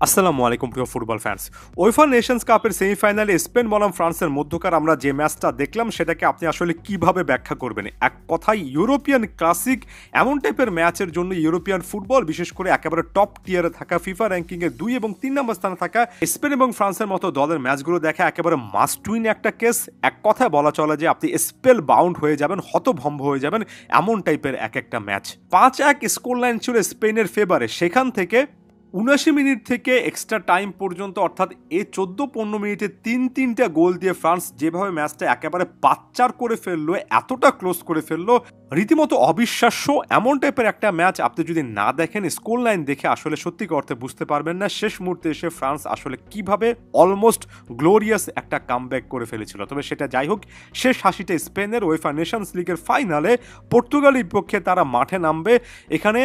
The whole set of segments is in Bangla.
আসসালামু আলাইকুম প্রিয় ফুটবল ফ্যান্স। উয়েফা নেশনস কাপের সেমিফাইনালে স্পেন বনাম ফ্রান্সের মধ্যকার আমরা যে ম্যাচটা দেখলাম সেটাকে আপনি আসলে কিভাবে ব্যাখ্যা করবেন? এক কথায় ইউরোপিয়ান ক্লাসিক এমন টাইপের ম্যাচের জন্য ইউরোপিয়ান ফুটবল বিশেষ করে একেবারে টপ টিয়ারে থাকা ফিফা র্যাঙ্কিংয়ের 2 এবং 3 নম্বর স্থানে থাকা স্পেন এবং ফ্রান্সের মতো দলের ম্যাচগুলো দেখা একেবারে মাস্ট উইন একটা কেস। এক কথায় বলা চলে যে আপনি স্পেল বাউন্ড হয়ে যাবেন, হতভম্ব হয়ে যাবেন এমন টাইপের এক একটা ম্যাচ। 5-1 স্কোর লাইন ছিল স্পেনের ফেভারে। সেখান থেকে 79 মিনিট থেকে এক্সট্রা টাইম পর্যন্ত অর্থাৎ এই 14-15 মিনিটে তিনটা গোল দিয়ে ফ্রান্স যেভাবে ম্যাচটা একেবারে পাচ্চার করে ফেললো, এতটা ক্লোজ করে ফেললো, রীতিমতো অবিশ্বাস্য। এমন টাইপের একটা ম্যাচ আপনি যদি না দেখেন, স্কোর লাইন দেখে আসলে সত্যিকার অর্থে বুঝতে পারবেন না শেষ মুহূর্তে এসে ফ্রান্স আসলে কিভাবে অলমোস্ট গ্লোরিয়াস একটা কামব্যাক করে ফেলেছিল। তবে সেটা যাই হোক, শেষ হাসিটা স্পেনের উয়েফা নেশনস লিগের ফাইনালে পর্তুগালের বিপক্ষে তারা মাঠে নামবে। এখানে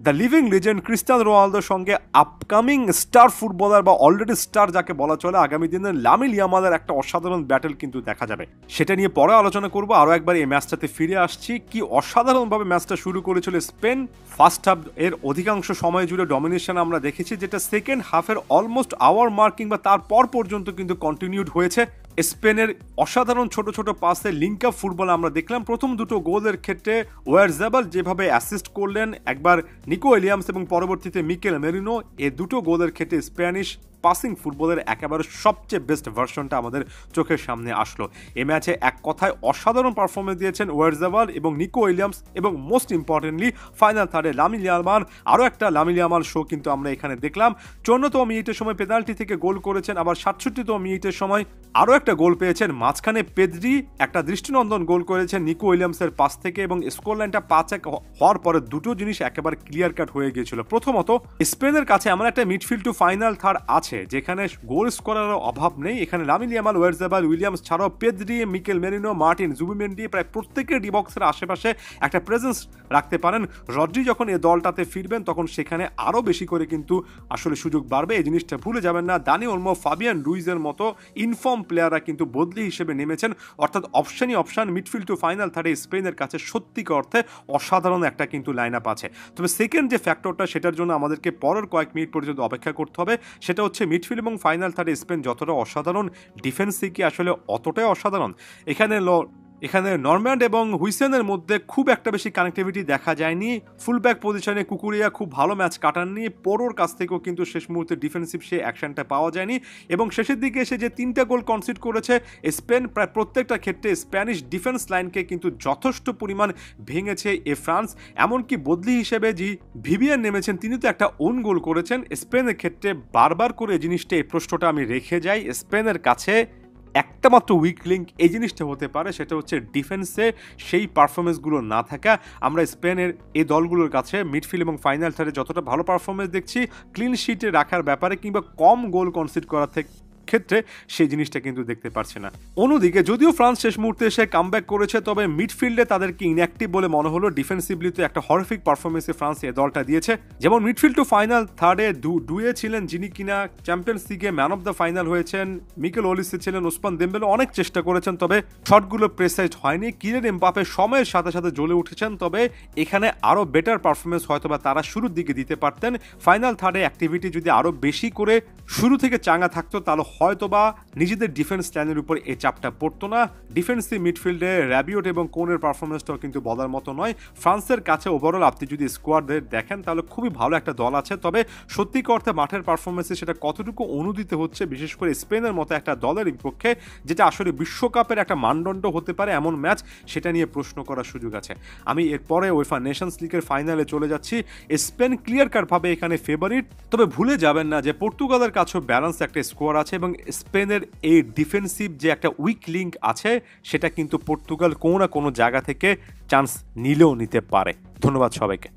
দ্য লিভিং লিজেন্ড ক্রিস্টিয়ানো রোনালদোর সঙ্গে আপকামিং স্টার ফুটবলার বা অলরেডি স্টার যাকে বলা চলে আগামী দিনে লামিন ইয়ামালের একটা অসাধারণ ব্যাটেল কিন্তু দেখা যাবে। সেটা নিয়ে পরে আলোচনা করবো। আরও একবার এই ম্যাচটাতে ফিরে আসছি। কি অসাধারণভাবে ম্যাচটা শুরু করেছিল স্পেন। ফার্স্ট হাফ এর অধিকাংশ সময় জুড়ে ডমিনেশন আমরা দেখেছি, যেটা সেকেন্ড হাফের অলমোস্ট আওয়ার মার্ক কিংবা তারপর পর্যন্ত কিন্তু কন্টিনিউড হয়েছে। স্পেনের অসাধারণ ছোট ছোট পাসে লিঙ্ক আপ ফুটবল আমরা দেখলাম। প্রথম দুটো গোলের ক্ষেত্রে ওয়ারজাবাল যেভাবে অ্যাসিস্ট করলেন, একবার নিকো উইলিয়ামস এবং পরবর্তীতে মিকেল মেরিনো, এই দুটো গোলের ক্ষেত্রে স্প্যানিশ পাসিং ফুটবলের একেবারে সবচেয়ে বেস্ট ভার্সনটা আমাদের চোখের সামনে আসলো। এই ম্যাচে এক কথায় অসাধারণ পারফরমেন্স দিয়েছেন ওয়ারজাবাল এবং নিকো উইলিয়ামস, এবং মোস্ট ইম্পর্টেন্টলি ফাইনাল থার্ডে লামিন ইয়ামাল। আরও একটা লামিন ইয়ামাল শো কিন্তু আমরা এখানে দেখলাম। 54তম মিনিটের সময় পেনাল্টি থেকে গোল করেছেন, আবার 67তম মিনিটের সময় আরও একটা গোল পেয়েছেন। মাঝখানে পেদ্রি একটা দৃষ্টিনন্দন গোল করেছেন নিকো উইলিয়ামসের পাস থেকে, এবং স্কোর লাইনটা 5-1 হওয়ার পরে দুটো জিনিস একেবারে ক্লিয়ার কাট হয়ে গিয়েছিল। প্রথমত, স্পেনের কাছে এমন একটা মিডফিল্ড টু ফাইনাল থার্ড আছে যেখানে গোল স্কোরারের অভাব নেই। এখানে লামিন ইয়ামাল, ওয়ারজাবাল, উইলিয়ামস ছাড়াও Pedri, Mikel Merino, Martin Zubimendi প্রায় প্রত্যেকের ডিবক্সের আশেপাশে একটা প্রেজেন্স রাখতে পারেন। রড্রি যখন এই দলটাতে ফিরবেন তখন সেখানে আরও বেশি করে কিন্তু আসলে সুযোগ বাড়বে। এই জিনিসটা ভুলে যাবেন না। দানি ওলমো, ফাবিয়ান রুইজের মতো ইনফর্ম প্লেয়াররা কিন্তু বদলি হিসেবে নেমেছেন। অর্থাৎ অপশনই অপশন। মিডফিল্ড টু ফাইনাল থার্ডে স্পেনের কাছে সত্যিকার অর্থে অসাধারণ একটা কিন্তু লাইন আপ আছে। তবে সেকেন্ড যে ফ্যাক্টরটা, সেটার জন্য আমাদেরকে পরের কয়েক মিনিট পর্যন্ত অপেক্ষা করতে হবে। সেটা হচ্ছে মিডফিল্ড এবং ফাইনাল থার্ডে স্পেন যতটা অসাধারণ, ডিফেন্সে কি আসলে অতটাই অসাধারণ? এখানে নরম্যান্ড এবং হুইসেনের মধ্যে খুব একটা বেশি কানেক্টিভিটি দেখা যায়নি। ফুলব্যাক পজিশনে কুকুরিয়া খুব ভালো ম্যাচ কাটাননি। পোরোর কাছ থেকেও কিন্তু শেষ মুহূর্তে ডিফেন্সিভ সে অ্যাকশনটা পাওয়া যায়নি, এবং শেষের দিকে এসে যে 3টা গোল কনসিড করেছে স্পেন, প্রায় প্রত্যেকটা ক্ষেত্রে স্প্যানিশ ডিফেন্স লাইনকে কিন্তু যথেষ্ট পরিমাণ ভেঙেছে এ ফ্রান্স। এমনকি বদলি হিসেবে যে ভিভিয়ান নেমেছেন, তিনি তো একটা ওন গোল করেছেন। স্পেনের ক্ষেত্রে বারবার করে এই জিনিসটা, এই প্রশ্নটা আমি রেখে যাই, স্পেনের কাছে একটা মাত্র উইক লিঙ্ক এই জিনিসটা হতে পারে, সেটা হচ্ছে ডিফেন্সে সেই পারফরমেন্সগুলো না থাকা। আমরা স্পেনের এই দলগুলোর কাছে মিডফিল্ড এবং ফাইনাল থার্ডে যতটা ভালো পারফরমেন্স দেখছি, ক্লিন শিটে রাখার ব্যাপারে কিংবা কম গোল কনসিড করা থেকে ক্ষেত্রে সেই জিনিসটা কিন্তু দেখতে পারছে না। অন্যদিকে যদিও ফ্রান্স শেষ মুহূর্তে এসে কামব্যাক করেছে, তবে মিডফিল্ডে তাদেরকে ইনঅ্যাক্টিভ বলে মনে হলো। ডিফেন্সিভলি তো একটা হরফিক পারফরমেন্সে ফ্রান্স এই দলটা দিয়েছে। যেমন মিডফিল্ড টু ফাইনাল থার্ডে ডুয়ে ছিলেন যিনি কিনা চ্যাম্পিয়ন্স লিগে ম্যান অফ দ্য ফাইনাল হয়েছেন, মিকেল ওলিসে ছিলেন, ওসমান দেমবেলে অনেক চেষ্টা করেছেন, তবে শটগুলো প্রেসাইজ হয়নি। কিলিয়ান এমবাপে সময়ের সাথে সাথে জ্বলে উঠেছেন, তবে এখানে আরও বেটার পারফরমেন্স হয়তোবা তারা শুরুর দিকে দিতে পারতেন। ফাইনাল থার্ডে অ্যাক্টিভিটি যদি আরও বেশি করে শুরু থেকে চাঙ্গা থাকতো, তাহলে হয়তোবা নিজেদের ডিফেন্স লাইনের উপর এই চাপটা পড়তো না। ডিফেন্সিভ মিডফিল্ডে র্যাবিওট এবং কোনের পারফরমেন্সটাও কিন্তু বলার মতো নয়। ফ্রান্সের কাছে ওভারঅল আপনি যদি স্কোয়াডদের দেখেন তাহলে খুবই ভালো একটা দল আছে, তবে সত্যিকার অর্থে মাঠের পারফরমেন্সে সেটা কতটুকু অনুদিত হচ্ছে, বিশেষ করে স্পেনের মতো একটা দলের বিপক্ষে, যেটা আসলে বিশ্বকাপের একটা মানদণ্ড হতে পারে এমন ম্যাচ, সেটা নিয়ে প্রশ্ন করার সুযোগ আছে। আমি এরপরে উয়েফা নেশনস লিগের ফাইনালে চলে যাচ্ছি। স্পেন ক্লিয়ার কাটভাবে এখানে ফেভারিট, তবে ভুলে যাবেন না যে পর্তুগালের কাছেও ব্যালেন্স একটা স্কোয়ার আছে, এবং স্পেনের এই ডিফেন্সিভ যে একটা উইক লিঙ্ক আছে, সেটা কিন্তু পর্তুগাল কোনো না কোনো জায়গা থেকে চান্স নিলেও নিতে পারে। ধন্যবাদ সবাইকে।